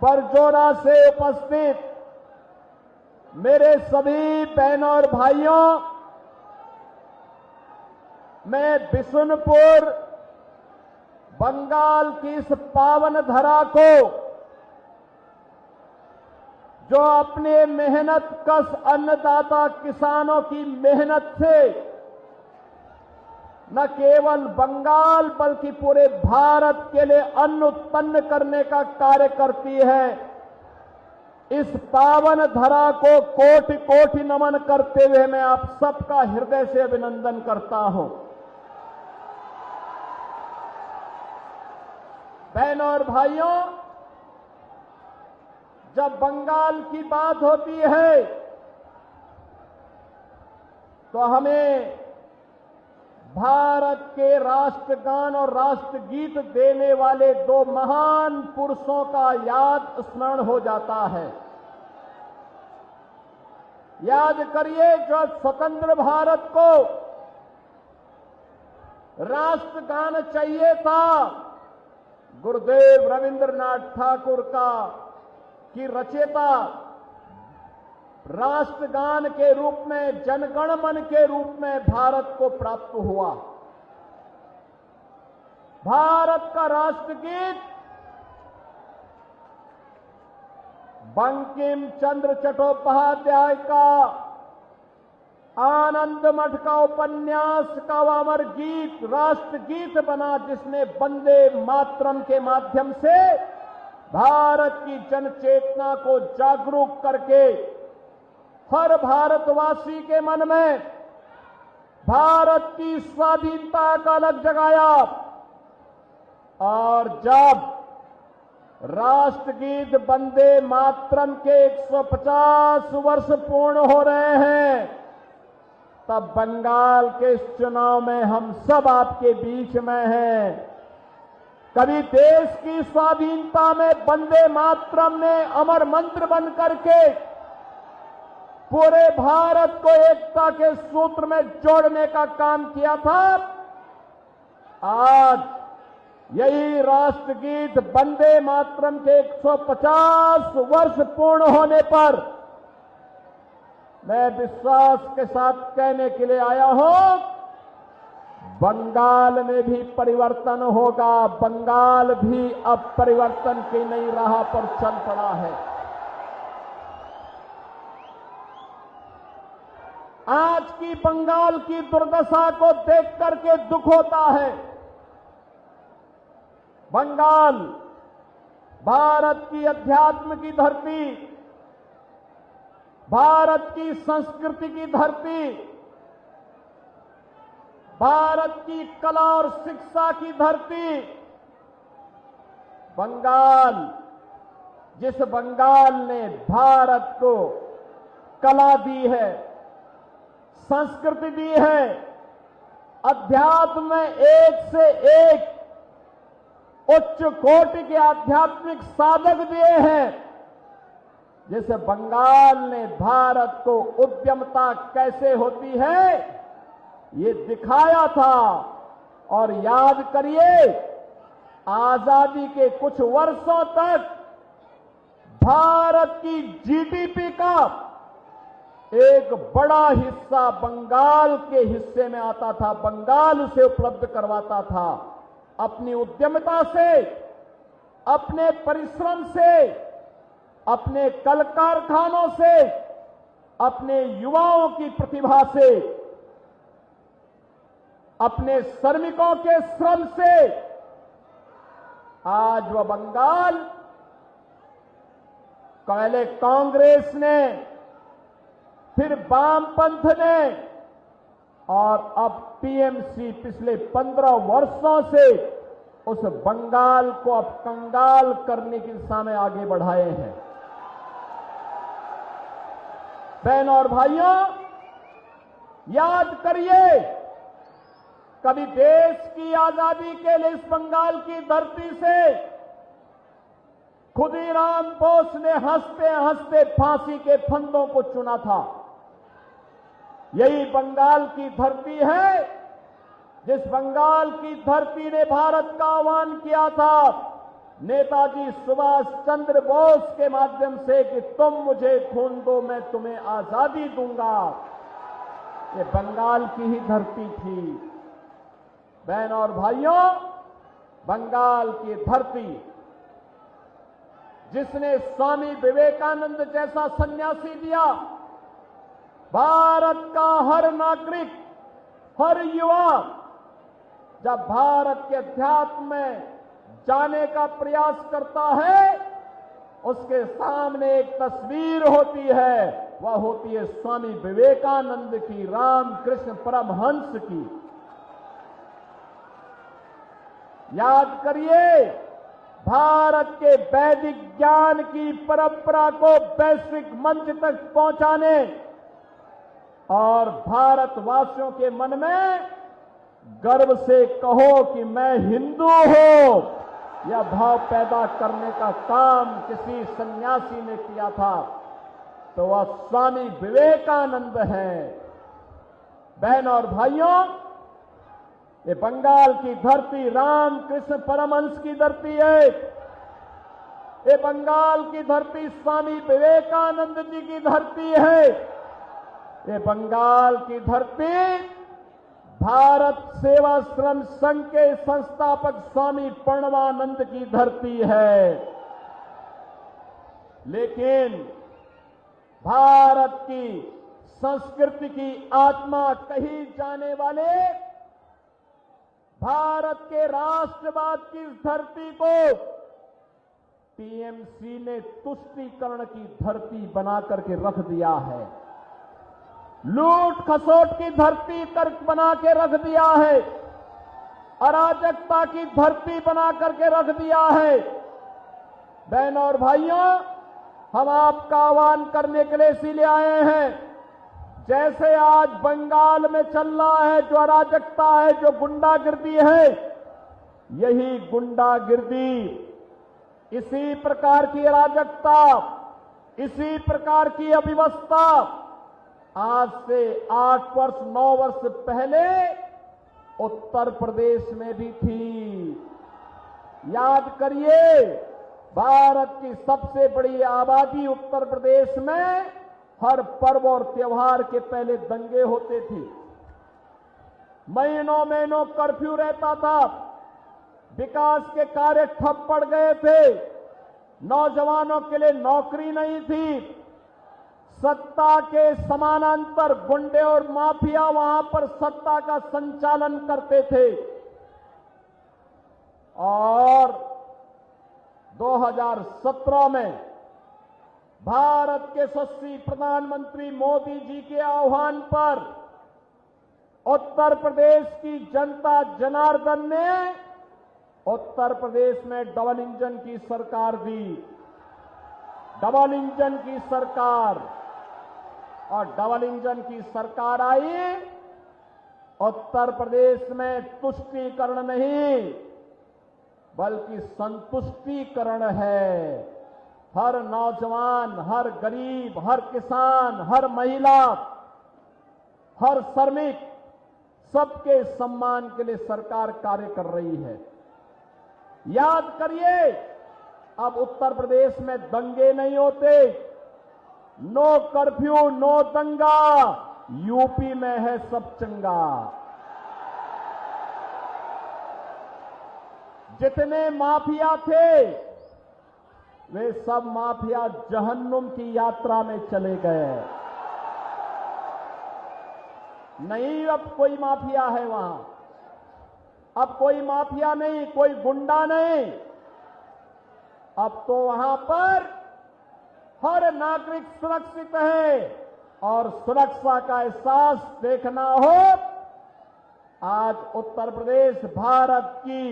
बरजोरा से उपस्थित मेरे सभी बहनों और भाइयों, मैं बिशुनपुर बंगाल की इस पावन धरा को, जो अपने मेहनत कश अन्नदाता किसानों की मेहनत से न केवल बंगाल बल्कि पूरे भारत के लिए अन्न उत्पन्न करने का कार्य करती है, इस पावन धरा को कोटि कोटि नमन करते हुए मैं आप सबका हृदय से अभिनंदन करता हूं। बहनों और भाइयों, जब बंगाल की बात होती है तो हमें भारत के राष्ट्रगान और राष्ट्रगीत देने वाले दो महान पुरुषों का याद स्मरण हो जाता है। याद करिए, जो स्वतंत्र भारत को राष्ट्रगान चाहिए था, गुरुदेव रविंद्रनाथ ठाकुर की रचयिता राष्ट्रगान के रूप में, जनगण मन के रूप में भारत को प्राप्त हुआ। भारत का राष्ट्रगीत बंकिम चंद्र चट्टोपाध्याय का आनंद मठ का उपन्यास का अमर गीत राष्ट्रगीत बना, जिसने वंदे मातरम के माध्यम से भारत की जनचेतना को जागरूक करके हर भारतवासी के मन में भारत की स्वाधीनता का अलग जगाया। और जब राष्ट्रगीत वंदे मातरम के 150 वर्ष पूर्ण हो रहे हैं, तब बंगाल के इस चुनाव में हम सब आपके बीच में हैं। कभी देश की स्वाधीनता में वंदे मातरम ने अमर मंत्र बन करके पूरे भारत को एकता के सूत्र में जोड़ने का काम किया था। आज यही राष्ट्रगीत वंदे मातरम के 150 वर्ष पूर्ण होने पर मैं विश्वास के साथ कहने के लिए आया हूं, बंगाल में भी परिवर्तन होगा। बंगाल भी अब परिवर्तन की नई राह पर चल पड़ा है। आज की बंगाल की दुर्दशा को देख करके दुख होता है। बंगाल भारत की अध्यात्म की धरती, भारत की संस्कृति की धरती, भारत की कला और शिक्षा की धरती, बंगाल, जिस बंगाल ने भारत को कला दी है, संस्कृति दी है, अध्यात्म में एक से एक उच्च कोटि के आध्यात्मिक साधक दिए हैं, जिस बंगाल ने भारत को उद्यमता कैसे होती है ये दिखाया था। और याद करिए, आजादी के कुछ वर्षों तक भारत की जीडीपी का एक बड़ा हिस्सा बंगाल के हिस्से में आता था, बंगाल उसे उपलब्ध करवाता था। अपनी उद्यमिता से, अपने परिश्रम से, अपने कल कारखानों से, अपने युवाओं की प्रतिभा से, अपने श्रमिकों के श्रम से आज वह बंगाल पहले कांग्रेस ने, फिर वामपंथ ने और अब टीएमसी पिछले 15 वर्षों से उस बंगाल को अब कंगाल करने की दिशा में आगे बढ़ाए हैं। बहनों और भाइयों, याद करिए, कभी देश की आजादी के लिए इस बंगाल की धरती से खुदीराम बोस ने हंसते हंसते फांसी के फंदों को चुना था। यही बंगाल की धरती है जिस बंगाल की धरती ने भारत का आह्वान किया था, नेताजी सुभाष चंद्र बोस के माध्यम से कि तुम मुझे खून दो मैं तुम्हें आजादी दूंगा, ये बंगाल की ही धरती थी। बहन और भाइयों, बंगाल की धरती जिसने स्वामी विवेकानंद जैसा सन्यासी दिया, भारत का हर नागरिक, हर युवा जब भारत के अध्यात्म में जाने का प्रयास करता है, उसके सामने एक तस्वीर होती है, वह होती है स्वामी विवेकानंद की, रामकृष्ण परमहंस की। याद करिए, भारत के वैदिक ज्ञान की परंपरा को वैश्विक मंच तक पहुंचाने और भारतवासियों के मन में गर्व से कहो कि मैं हिंदू हूं, यह भाव पैदा करने का काम किसी सन्यासी ने किया था, तो वह स्वामी विवेकानंद है। बहन और भाइयों, ये बंगाल की धरती रामकृष्ण परमहंस की धरती है। ये बंगाल की धरती स्वामी विवेकानंद जी की धरती है। ये बंगाल की धरती भारत सेवाश्रम संघ के संस्थापक स्वामी प्रणवानंद की धरती है। लेकिन भारत की संस्कृति की आत्मा कही जाने वाले भारत के राष्ट्रवाद की इस धरती को टीएमसी ने तुष्टीकरण की धरती बना करके रख दिया है, लूट खसोट की धरती बना के रख दिया है, अराजकता की धरती बना करके रख दिया है। बहनों और भाइयों, हम आपका आह्वान करने के लिए इसीलिए आए हैं, जैसे आज बंगाल में चल रहा है जो अराजकता है, जो गुंडागिर्दी है, यही गुंडागिर्दी, इसी प्रकार की अराजकता, इसी प्रकार की अव्यवस्था आज से 8 वर्ष 9 वर्ष पहले उत्तर प्रदेश में भी थी। याद करिए, भारत की सबसे बड़ी आबादी उत्तर प्रदेश में हर पर्व और त्योहार के पहले दंगे होते थे, महीनों महीनों कर्फ्यू रहता था, विकास के कार्य ठप पड़ गए थे, नौजवानों के लिए नौकरी नहीं थी, सत्ता के समानांतर गुंडे और माफिया वहां पर सत्ता का संचालन करते थे। और 2017 में भारत के यशस्वी प्रधानमंत्री मोदी जी के आह्वान पर उत्तर प्रदेश की जनता जनार्दन ने उत्तर प्रदेश में डबल इंजन की सरकार दी, डबल इंजन की सरकार। और डबल इंजन की सरकार आई, उत्तर प्रदेश में तुष्टीकरण नहीं बल्कि संतुष्टीकरण है। हर नौजवान, हर गरीब, हर किसान, हर महिला, हर श्रमिक, सबके सम्मान के लिए सरकार कार्य कर रही है। याद करिए, अब उत्तर प्रदेश में दंगे नहीं होते, नो कर्फ्यू, नो दंगा, यूपी में है सब चंगा। जितने माफिया थे वे सब माफिया जहन्नुम की यात्रा में चले गए। नहीं, अब कोई माफिया है वहां, अब कोई माफिया नहीं, कोई गुंडा नहीं। अब तो वहां पर हर नागरिक सुरक्षित है। और सुरक्षा का एहसास देखना हो, आज उत्तर प्रदेश भारत की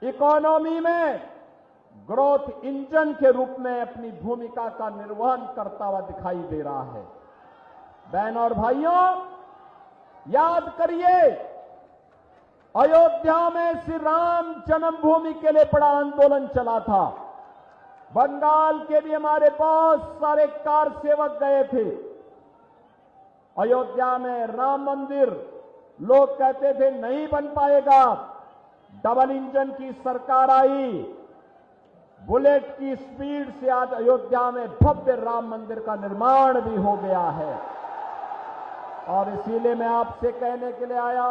इकोनॉमी में ग्रोथ इंजन के रूप में अपनी भूमिका का निर्वहन करता हुआ दिखाई दे रहा है। बहनों और भाइयों, याद करिए, अयोध्या में श्री राम जन्मभूमि के लिए बड़ा आंदोलन चला था। बंगाल के भी हमारे बहुत सारे कार सेवक गए थे। अयोध्या में राम मंदिर लोग कहते थे नहीं बन पाएगा, डबल इंजन की सरकार आई, बुलेट की स्पीड से आज अयोध्या में भव्य राम मंदिर का निर्माण भी हो गया है। और इसीलिए मैं आपसे कहने के लिए आया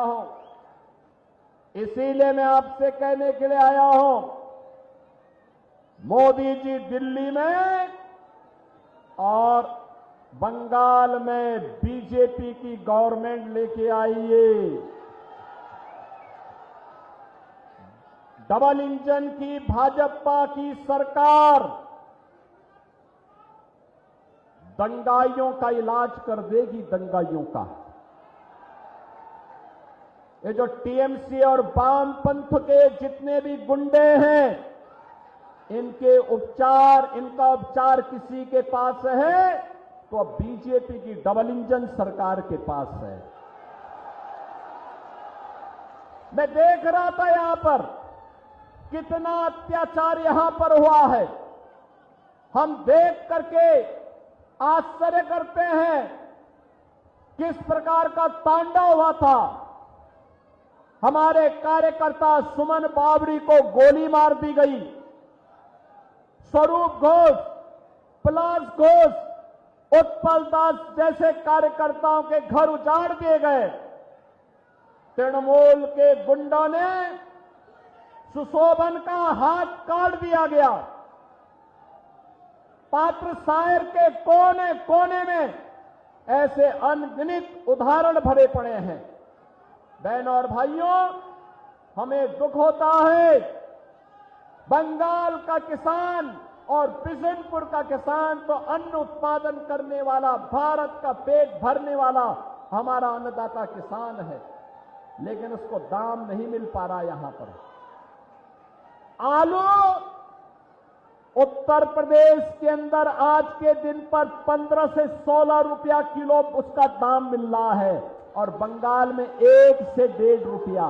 हूं, मोदी जी दिल्ली में और बंगाल में बीजेपी की गवर्नमेंट लेके आइए। डबल इंजन की भाजपा की सरकार दंगाइयों का इलाज कर देगी, दंगाइयों का। ये जो टीएमसी और वामपंथ के जितने भी गुंडे हैं, इनका उपचार किसी के पास है तो अब बीजेपी की डबल इंजन सरकार के पास है। मैं देख रहा था यहां पर कितना अत्याचार यहां पर हुआ है। हम देख करके आश्चर्य करते हैं किस प्रकार का तांडव हुआ था। हमारे कार्यकर्ता सुमन बावरी को गोली मार दी गई, स्वरूप घोष, पलाश घोष, उत्पल दास जैसे कार्यकर्ताओं के घर उजाड़ दिए गए। तृणमूल के गुंडों ने सुशोभन का हाथ काट दिया गया। पात्र शायर के कोने कोने में ऐसे अनगिनत उदाहरण भरे पड़े हैं। बहनों और भाइयों, हमें दुख होता है बंगाल का किसान और बिशनपुर का किसान तो अन्न उत्पादन करने वाला, भारत का पेट भरने वाला हमारा अन्नदाता किसान है, लेकिन उसको दाम नहीं मिल पा रहा। यहां पर आलू उत्तर प्रदेश के अंदर आज के दिन पर 15 से 16 रुपया किलो उसका दाम मिल रहा है और बंगाल में 1 से 1.5 रुपया।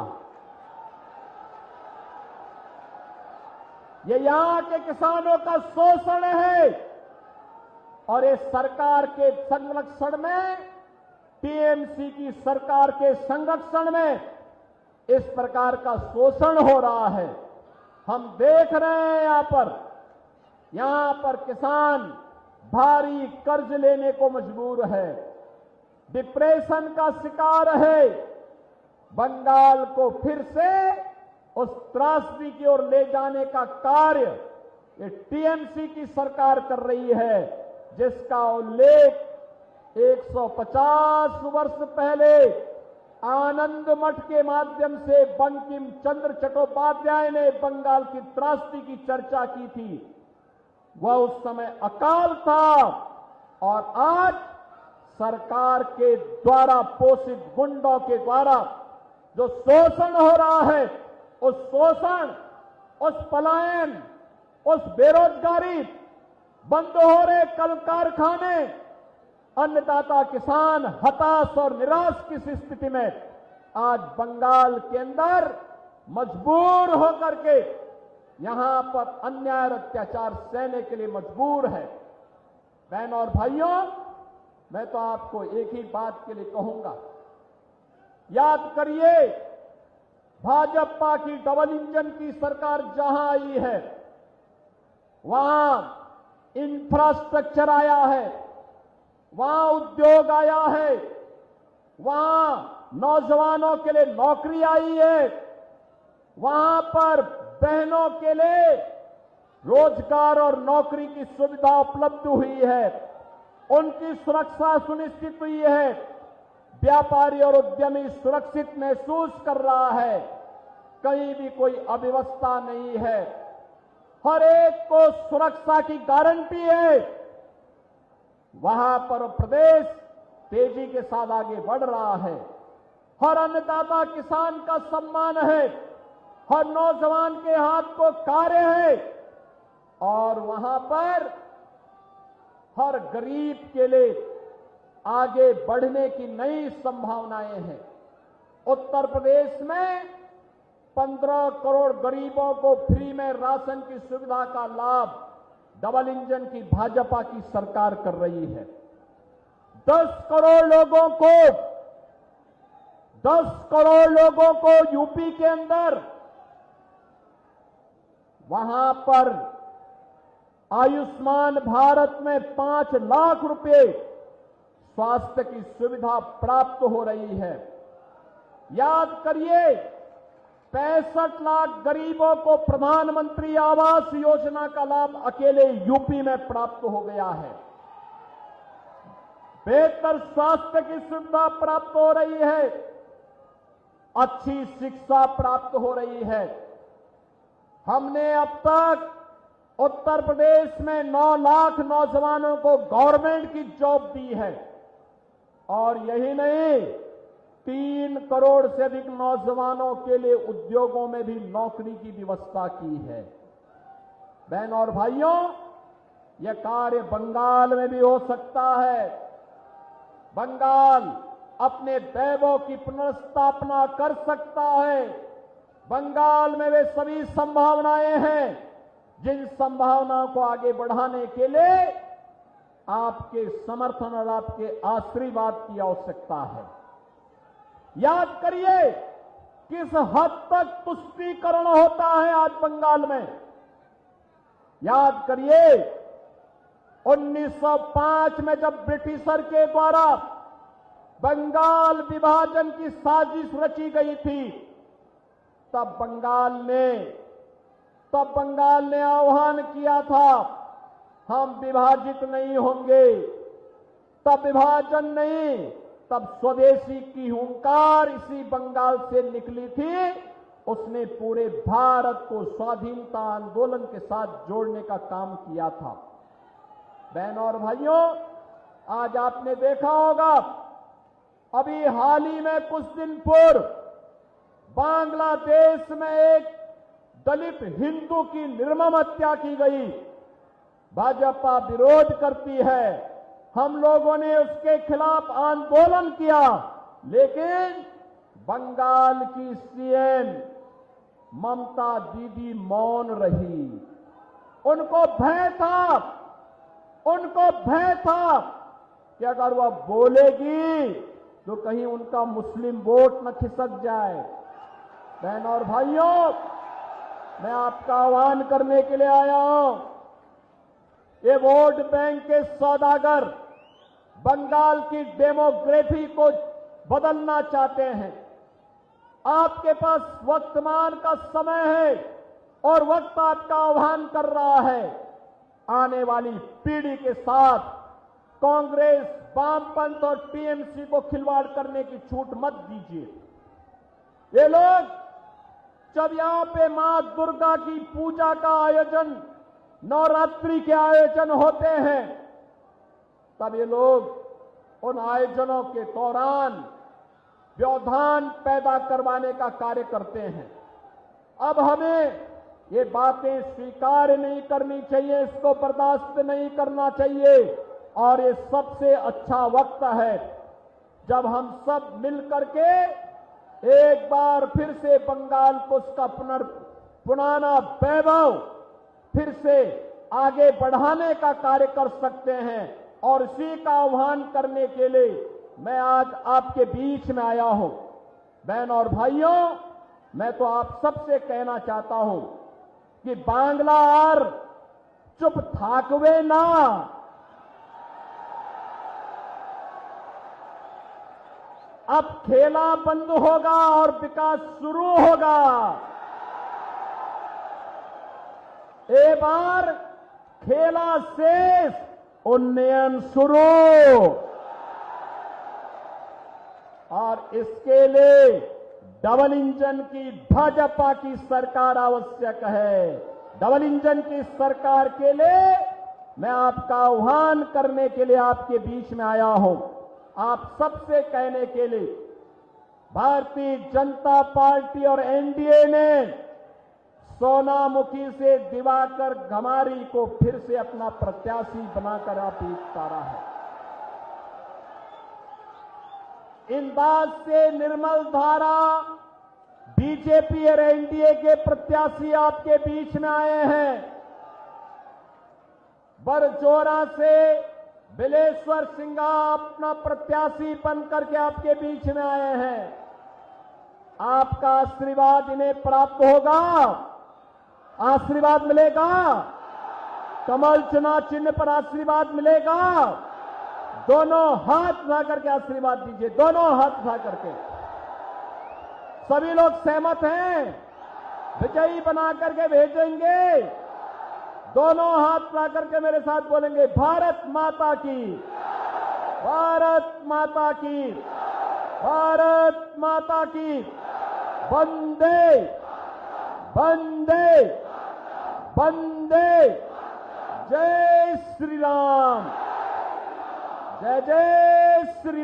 ये यहां के किसानों का शोषण है और इस सरकार के संरक्षण में, टीएमसी की सरकार के संरक्षण में इस प्रकार का शोषण हो रहा है। हम देख रहे हैं यहां पर किसान भारी कर्ज लेने को मजबूर है, डिप्रेशन का शिकार है। बंगाल को फिर से उस त्रासदी की ओर ले जाने का कार्य ये टीएमसी की सरकार कर रही है, जिसका उल्लेख 150 वर्ष पहले आनंद मठ के माध्यम से बंकिम चंद्र चट्टोपाध्याय ने बंगाल की त्रासदी की चर्चा की थी। वह उस समय अकाल था और आज सरकार के द्वारा पोषित गुंडों के द्वारा जो शोषण हो रहा है, उस शोषण, उस पलायन, उस बेरोजगारी, बंद हो रहे कल कारखाने, अन्नदाता किसान हताश और निराश की स्थिति में आज बंगाल के अंदर मजबूर होकर के यहां पर अन्याय और अत्याचार सहने के लिए मजबूर है। बहनों और भाइयों, मैं तो आपको एक ही बात के लिए कहूंगा, याद करिए भाजपा की डबल इंजन की सरकार जहां आई है वहां इंफ्रास्ट्रक्चर आया है, वहां उद्योग आया है, वहां नौजवानों के लिए नौकरी आई है, वहां पर बहनों के लिए रोजगार और नौकरी की सुविधा उपलब्ध हुई है, उनकी सुरक्षा सुनिश्चित हुई है, व्यापारी और उद्यमी सुरक्षित महसूस कर रहा है, कहीं भी कोई अव्यवस्था नहीं है, हर एक को सुरक्षा की गारंटी है। वहां पर प्रदेश तेजी के साथ आगे बढ़ रहा है, हर अन्नदाता किसान का सम्मान है, हर नौजवान के हाथ को कार्य है और वहां पर हर गरीब के लिए आगे बढ़ने की नई संभावनाएं हैं। उत्तर प्रदेश में 15 करोड़ गरीबों को फ्री में राशन की सुविधा का लाभ डबल इंजन की भाजपा की सरकार कर रही है। 10 करोड़ लोगों को यूपी के अंदर वहां पर आयुष्मान भारत में 5 लाख रुपए स्वास्थ्य की सुविधा प्राप्त हो रही है। याद करिए, 65 लाख गरीबों को प्रधानमंत्री आवास योजना का लाभ अकेले यूपी में प्राप्त हो गया है। बेहतर स्वास्थ्य की सुविधा प्राप्त हो रही है, अच्छी शिक्षा प्राप्त हो रही है। हमने अब तक उत्तर प्रदेश में 9 लाख नौजवानों को गवर्नमेंट की जॉब दी है और यही नहीं, 3 करोड़ से अधिक नौजवानों के लिए उद्योगों में भी नौकरी की व्यवस्था की है। बहनों और भाइयों, यह कार्य बंगाल में भी हो सकता है। बंगाल अपने वैभव की पुनर्स्थापना कर सकता है। बंगाल में वे सभी संभावनाएं हैं जिन संभावनाओं को आगे बढ़ाने के लिए आपके समर्थन और आपके आशीर्वाद की आवश्यकता है। याद करिए किस हद तक तुष्टीकरण होता है आज बंगाल में। याद करिए 1905 में जब ब्रिटिशर के द्वारा बंगाल विभाजन की साजिश रची गई थी, तब बंगाल ने आह्वान किया था, हम विभाजित नहीं होंगे। तब विभाजन नहीं, तब स्वदेशी की हुंकार इसी बंगाल से निकली थी। उसने पूरे भारत को स्वाधीनता आंदोलन के साथ जोड़ने का काम किया था। बहनों और भाइयों, आज आपने देखा होगा, अभी हाल ही में कुछ दिन पूर्व बांग्लादेश में एक दलित हिंदू की निर्मम हत्या की गई। भाजपा विरोध करती है, हम लोगों ने उसके खिलाफ आंदोलन किया, लेकिन बंगाल की सीएम ममता दीदी मौन रही। उनको भय था कि अगर वह बोलेगी तो कहीं उनका मुस्लिम वोट न खिसक जाए। बहनों और भाइयों, मैं आपका आह्वान करने के लिए आया हूं। ये वोट बैंक के सौदागर बंगाल की डेमोग्राफी को बदलना चाहते हैं। आपके पास वर्तमान का समय है और वक्त आपका आह्वान कर रहा है। आने वाली पीढ़ी के साथ कांग्रेस, वामपंथ और टीएमसी को खिलवाड़ करने की छूट मत दीजिए। ये लोग जब यहां पे मां दुर्गा की पूजा का आयोजन, नवरात्रि के आयोजन होते हैं, तब ये लोग उन आयोजनों के दौरान व्यवधान पैदा करवाने का कार्य करते हैं। अब हमें ये बातें स्वीकार नहीं करनी चाहिए, इसको बर्दाश्त नहीं करना चाहिए। और ये सबसे अच्छा वक्त है जब हम सब मिलकर के एक बार फिर से बंगाल को उसका पुराना वैभव फिर से आगे बढ़ाने का कार्य कर सकते हैं। और इसी का आह्वान करने के लिए मैं आज आपके बीच में आया हूं। बहनों और भाइयों, मैं तो आप सबसे कहना चाहता हूं कि बांग्ला और चुप थाकवे ना। अब खेला बंद होगा और विकास शुरू होगा। एक बार खेला शेष, उन्नयन शुरू। और इसके लिए डबल इंजन की भाजपा की सरकार आवश्यक है। डबल इंजन की सरकार के लिए मैं आपका आह्वान करने के लिए आपके बीच में आया हूं। आप सबसे कहने के लिए भारतीय जनता पार्टी और एनडीए ने सोनामुखी से दिवाकर घमारी को फिर से अपना प्रत्याशी बनाकर आप उतारा है। इंदाज से निर्मल धारा बीजेपी और एनडीए के प्रत्याशी आपके बीच में आए हैं। बरजोरा से बिलेश्वर सिंघा अपना प्रत्याशी बनकर के आपके बीच में आए हैं। आपका आशीर्वाद इन्हें प्राप्त होगा, आशीर्वाद मिलेगा। कमल चुनाव चिन्ह पर आशीर्वाद मिलेगा। दोनों हाथ उठा करके आशीर्वाद दीजिए, दोनों हाथ उठा करके। सभी लोग सहमत हैं, विजयी बना करके भेजेंगे। दोनों हाथ उठा करके मेरे साथ बोलेंगे, भारत माता की, भारत माता की, भारत माता की, वंदे वंदे वंदे, जय श्री राम, जय जय श्री